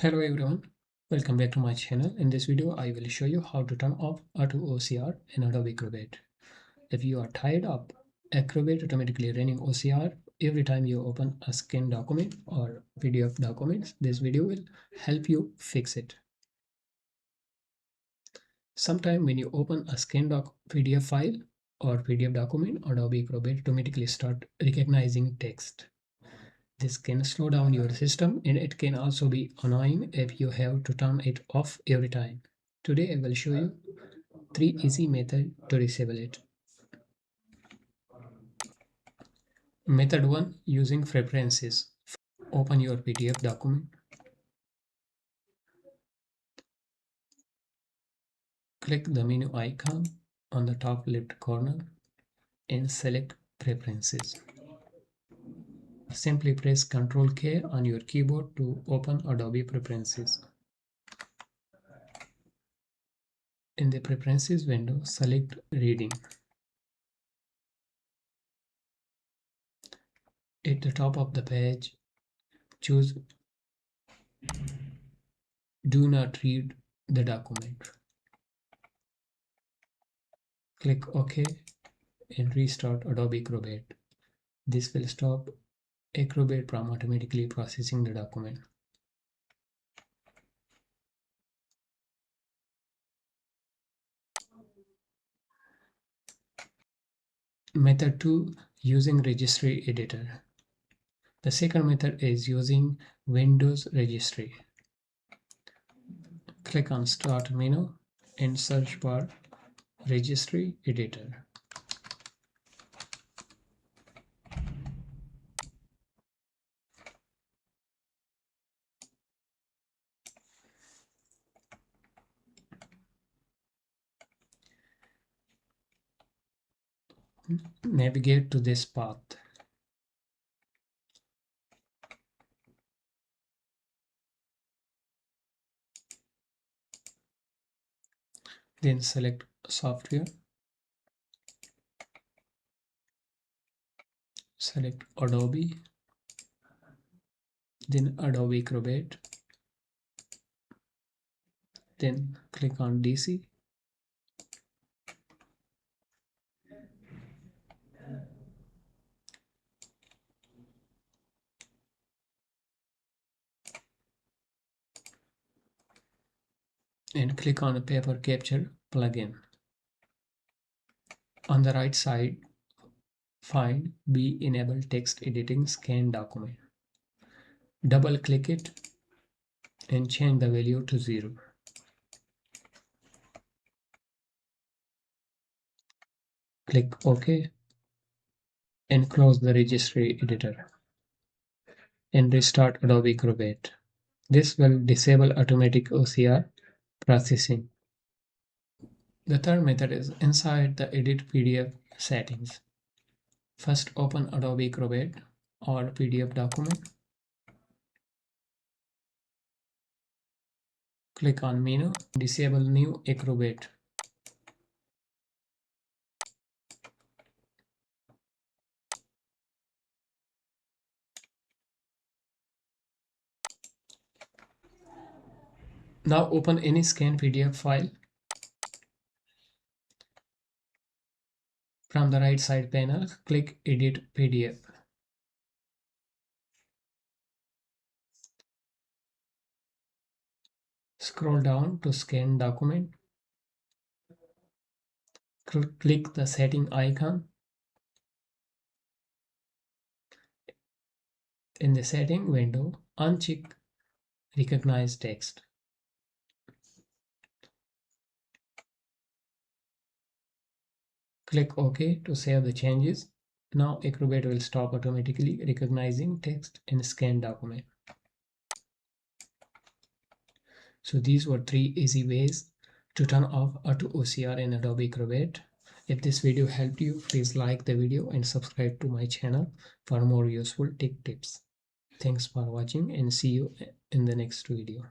Hello everyone, welcome back to my channel. In this video, I will show you how to turn off Auto OCR in Adobe Acrobat. If you are tired of Acrobat automatically running OCR every time you open a scan document or PDF documents, this video will help you fix it. Sometime when you open a scan PDF file or PDF document, Adobe Acrobat automatically start recognizing text. This can slow down your system and it can also be annoying if you have to turn it off every time. Today I will show you 3 easy methods to disable it. Method 1, using preferences. Open your PDF document. Click the menu icon on the top left corner and select Preferences. Simply press Ctrl K on your keyboard to open Adobe Preferences. In the Preferences window, select Reading. At the top of the page, choose Do not read the document. Click OK and restart Adobe Acrobat. This will stop Acrobat from automatically processing the document. Method 2, using Registry editor. The second method is using Windows Registry. Click on Start menu and search for Registry editor. Navigate to this path. Then select Software. Select Adobe. Then Adobe Acrobat. Then click on DC. And click on the Paper Capture plugin. On the right side, find Be Enable Text Editing Scan Document. Double click it and change the value to 0. Click OK and close the Registry editor and restart Adobe Acrobat. This will disable automatic OCR processing. The third method is inside the Edit PDF settings. First open Adobe Acrobat or PDF document. Click on Menu, disable New Acrobat. Now open any scan PDF file. From the right side panel, click Edit PDF. Scroll down to Scan Document. Click the setting icon. In the setting window, uncheck Recognize Text. Click OK to save the changes. Now Acrobat will stop automatically recognizing text in scan document. So these were 3 easy ways to turn off Auto OCR in Adobe Acrobat. If this video helped you, please like the video and subscribe to my channel for more useful tech tips. Thanks for watching and see you in the next video.